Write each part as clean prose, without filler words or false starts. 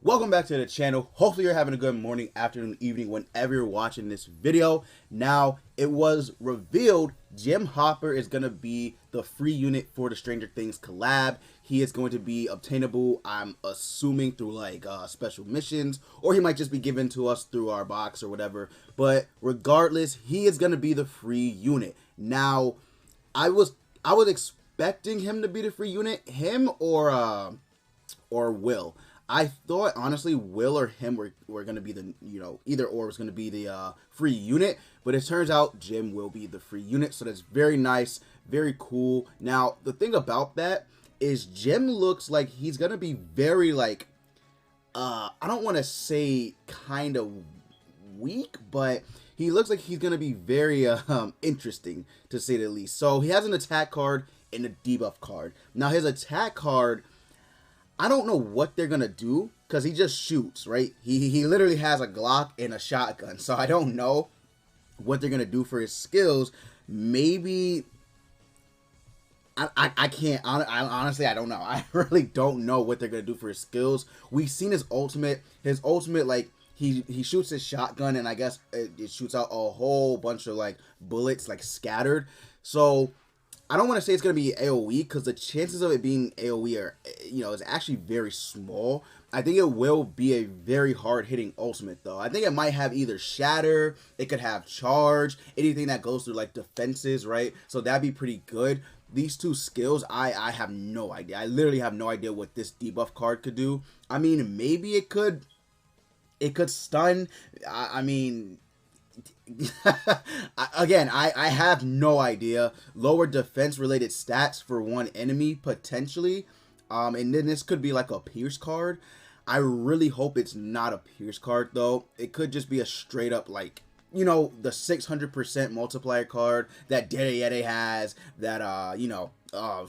Welcome back to the channel. Hopefully you're having a good morning, afternoon, evening, whenever you're watching this video. Now, it was revealed Jim Hopper is going to be the free unit for the Stranger Things collab. He is going to be obtainable, I'm assuming, through like special missions, or he might just be given to us through our box or whatever. But regardless, he is going to be the free unit. Now, I was expecting him to be the free unit, him or Will. I thought, honestly, Will or him were going to be the, either or was going to be the free unit. But it turns out Jim will be the free unit. So that's very nice, very cool. Now, the thing about that is Jim looks like he's going to be very, like, I don't want to say kind of weak, but he looks like he's going to be very interesting, to say the least. So he has an attack card and a debuff card. Now, his attack card, I don't know what they're going to do because he just shoots, right? He literally has a Glock and a shotgun. So I don't know what they're going to do for his skills. Maybe I can't. Honestly, I don't know. I really don't know what they're going to do for his skills. We've seen his ultimate. His ultimate, like, he shoots his shotgun and I guess it shoots out a whole bunch of, like, bullets, like, scattered. So I don't want to say it's going to be AoE because the chances of it being AoE are, is actually very small. I think it will be a very hard-hitting ultimate, though. I think it might have either Shatter, it could have Charge, anything that goes through, like, defenses, right? So that'd be pretty good. These two skills, I have no idea. I literally have no idea what this debuff card could do. I mean, maybe it could stun. I mean, again, I have no idea. Lower defense related stats for one enemy potentially, and then this could be like a Pierce card. I really hope it's not a Pierce card though. It could just be a straight up, like, the 600% multiplier card that Dede has, that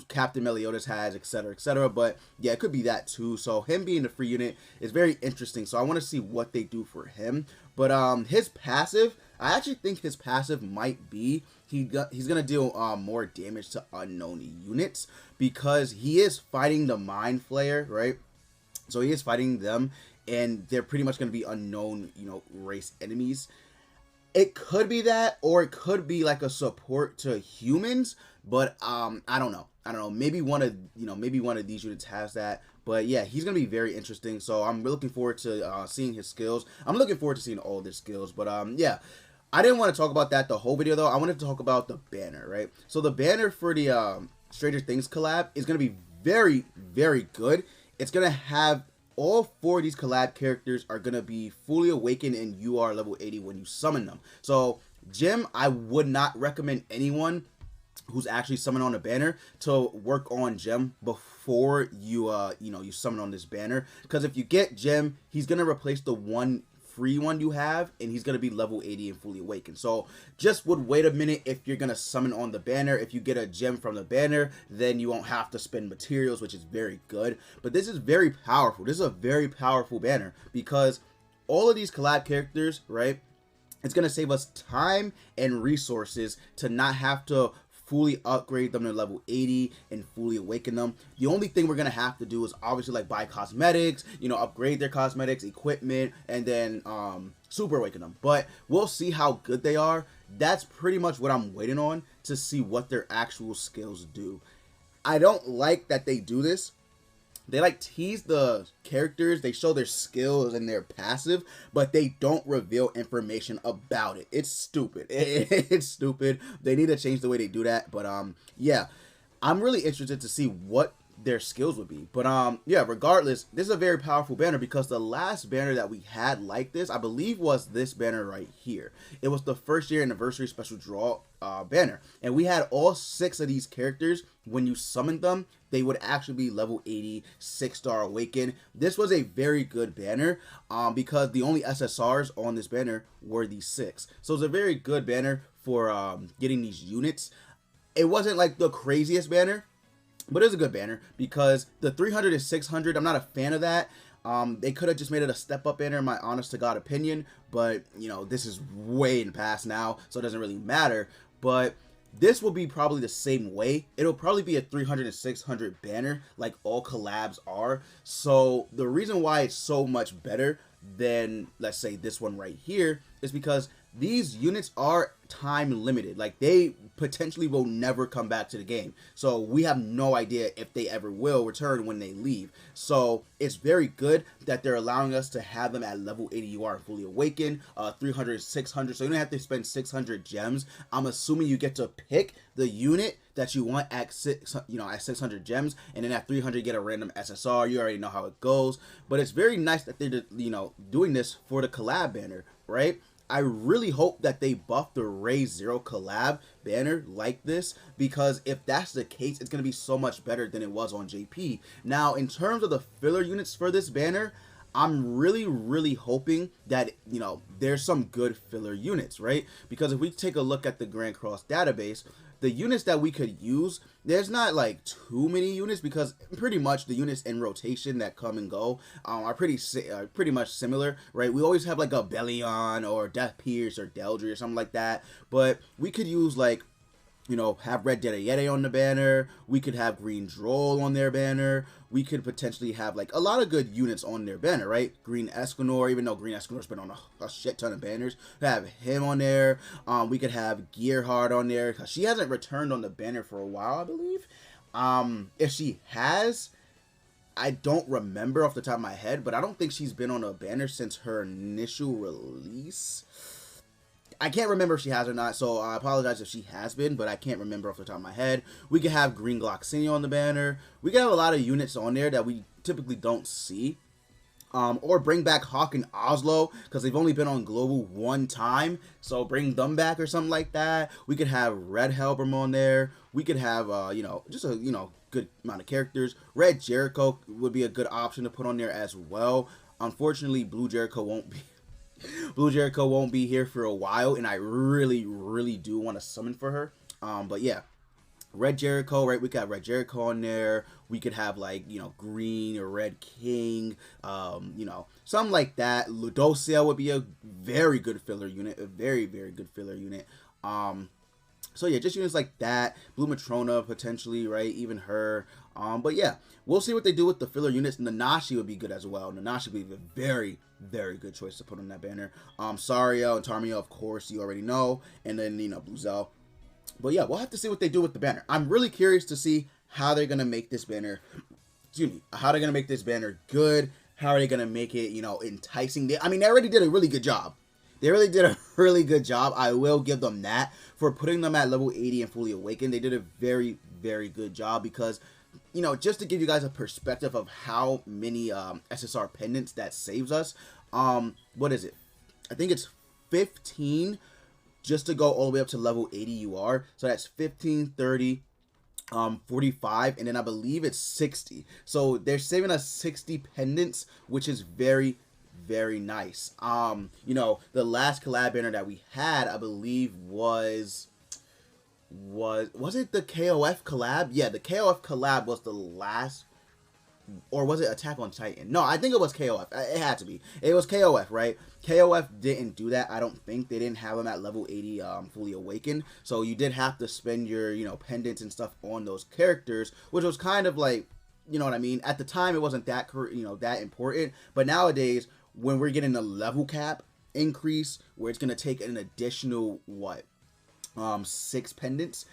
Captain Meliodas has, etc., etc. But yeah, it could be that too. So him being the free unit is very interesting. So I want to see what they do for him. But his passive, I actually think his passive might be he's gonna deal more damage to unknown units because he is fighting the Mind Flayer, right? So he is fighting them, and they're pretty much gonna be unknown, race enemies. It could be that, or it could be like a support to humans, but I don't know. Maybe one of these units has that. But yeah, he's gonna be very interesting. So I'm looking forward to seeing his skills. I'm looking forward to seeing all their skills. But yeah, I didn't want to talk about that the whole video though. I wanted to talk about the banner, right? So the banner for the Stranger Things collab is gonna be very, very good. It's gonna have all 4 of these collab characters are going to be fully awakened and you are level 80 when you summon them. So Jim, I would not recommend anyone who's actually summoned on a banner to work on Jim before you you summon on this banner, because if you get Jim, he's going to replace the one free one you have, and he's going to be level 80 and fully awakened. So just would wait a minute if you're going to summon on the banner. If you get a gem from the banner, then you won't have to spend materials, which is very good. But this is very powerful. This is a very powerful banner because all of these collab characters, right, it's going to save us time and resources to not have to fully upgrade them to level 80 and fully awaken them. The only thing we're gonna have to do is obviously like buy cosmetics, upgrade their cosmetics, equipment, and then super awaken them. But we'll see how good they are. That's pretty much what I'm waiting on to see what their actual skills do. I don't like that they do this. They like tease the characters, they show their skills and their passive, but they don't reveal information about it. It's stupid. It's stupid. They need to change the way they do that. But yeah, I'm really interested to see what their skills would be. But yeah, regardless, this is a very powerful banner because the last banner that we had like this, I believe, was this banner right here. It was the 1st year anniversary special draw banner, and we had all 6 of these characters. When you summoned them, they would actually be level 80, 6-star awakened. This was a very good banner because the only SSRs on this banner were these 6. So it's a very good banner for getting these units. It wasn't like the craziest banner, but it's a good banner because the 300 is 600. I'm not a fan of that. They could have just made it a step up banner in my honest to God opinion, but this is way in the past now, so it doesn't really matter. But this will be probably the same way. It'll probably be a 300 and 600 banner like all collabs are. So the reason why it's so much better than, let's say, this one right here is because these units are time limited. Like, they potentially will never come back to the game, so we have no idea if they ever will return when they leave. So it's very good that they're allowing us to have them at level 80 UR and fully awakened, 300, 600, so you don't have to spend 600 gems. I'm assuming you get to pick the unit that you want at at 600 gems, and then at 300 you get a random SSR. You already know how it goes, but it's very nice that they're doing this for the collab banner, right? I really hope that they buff the Raise Zero collab banner like this, because if that's the case, it's going to be so much better than it was on JP. Now, in terms of the filler units for this banner, I'm really hoping that, there's some good filler units, right? Because if we take a look at the Grand Cross database, the units that we could use, there's not like too many units, because pretty much the units in rotation that come and go are pretty much similar, right? We always have like a Bellion or Death Pierce or Deldry or something like that, but we could use like, have Red Yeti on the banner. We could have Green Droll on their banner. We could potentially have like a lot of good units on their banner, right? Green Escanor, even though Green Escanor's been on a shit ton of banners, we have him on there. We could have Gearhart on there, because she hasn't returned on the banner for a while, I believe. If she has, I don't remember off the top of my head, but I don't think she's been on a banner since her initial release. I can't remember if she has or not, so I apologize if she has been, but I can't remember off the top of my head. We could have Green Gloxinia on the banner. We could have a lot of units on there that we typically don't see. Or bring back Hawk and Oslo, because they've only been on Global one time, so bring them back or something like that. We could have Red Helbram on there. We could have, just a, good amount of characters. Red Jericho would be a good option to put on there as well. Unfortunately, Blue Jericho won't be here for a while, and I really do want to summon for her. But yeah, Red Jericho, right? We could have Red Jericho on there. We could have like, Green or Red King, something like that. Ludosia would be a very good filler unit, a very good filler unit. So yeah, just units like that. Blue Matrona potentially, right? Even her. But yeah, we'll see what they do with the filler units. Nanashi would be good as well. Nanashi would be a very good choice to put on that banner. Sario and Tarmio, of course, you already know. And then, Blue Zell. But yeah, we'll have to see what they do with the banner. I'm really curious to see how they're going to make this banner, how they're going to make this banner good. How are they going to make it, enticing? They already did a really good job. They really did a really good job. I will give them that for putting them at level 80 and fully awakened. They did a very good job, because, just to give you guys a perspective of how many SSR pendants that saves us. What is it? I think it's 15 just to go all the way up to level 80 UR. So that's 15, 30, 45, and then I believe it's 60. So they're saving us 60 pendants, which is very nice. The last collab banner that we had, I believe, was it the KOF collab? Yeah, the KOF collab was the last. Or was it Attack on Titan? No, I think it was KOF. It had to be. It was KOF, right? KOF didn't do that. I don't think they didn't have them at level 80 fully awakened. So you did have to spend your, pendants and stuff on those characters, which was kind of like, you know what I mean? At the time, it wasn't that, that important. But nowadays, when we're getting a level cap increase, where it's going to take an additional, 6 pendants,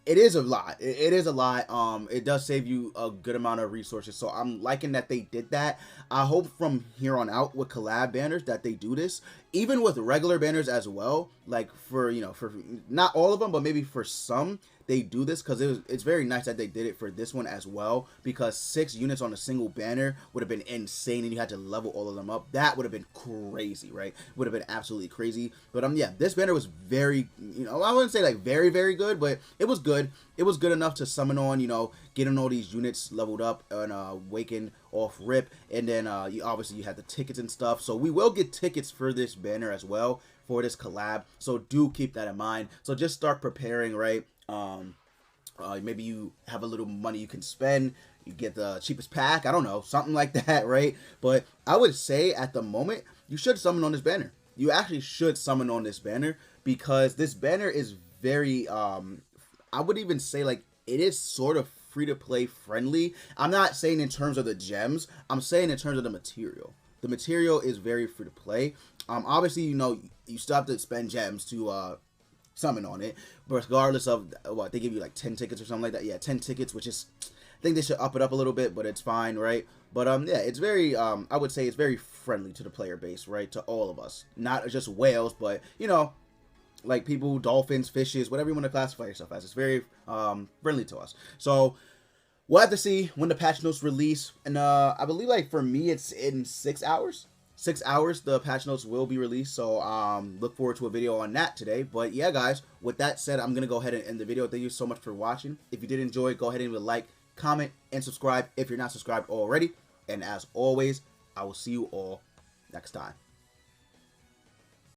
it is a lot. It is a lot. It does save you a good amount of resources. So I'm liking that they did that. I hope from here on out with collab banners that they do this. Even with regular banners as well. Like for not all of them, but maybe for some, they do this, because it's very nice that they did it for this one as well, because 6 units on a single banner would have been insane, and you had to level all of them up. That would have been crazy, right? Would have been absolutely crazy. But yeah, this banner was very, I wouldn't say like very good, but it was good. It was good enough to summon on, getting all these units leveled up and awakened off rip. And then obviously you had the tickets and stuff, so we will get tickets for this banner as well, for this collab, so do keep that in mind. So just start preparing, right? Maybe you have a little money you can spend, you get the cheapest pack, I don't know, something like that, right? But I would say at the moment, you should summon on this banner. You actually should summon on this banner, because this banner is very I would even say like it is sort of free to play friendly. I'm not saying in terms of the gems. I'm saying in terms of the material. The material is very free to play. Obviously, you know, you still have to spend gems to summon on it, but regardless of what they give you, like 10 tickets or something like that. Yeah, 10 tickets, which is, I think they should up it up a little bit, but it's fine, right? But yeah, it's very I would say it's very friendly to the player base, right? To all of us, not just whales, but you know, like people, dolphins, fishes, whatever you want to classify yourself as. It's very friendly to us. So we'll have to see when the patch notes release, and I believe like for me it's in 6 hours. 6 hours the patch notes will be released, so look forward to a video on that today. But yeah, guys, with that said, I'm gonna go ahead and end the video. Thank you so much for watching. If you did enjoy, go ahead and leave a like, comment, and subscribe if you're not subscribed already. And as always, I will see you all next time.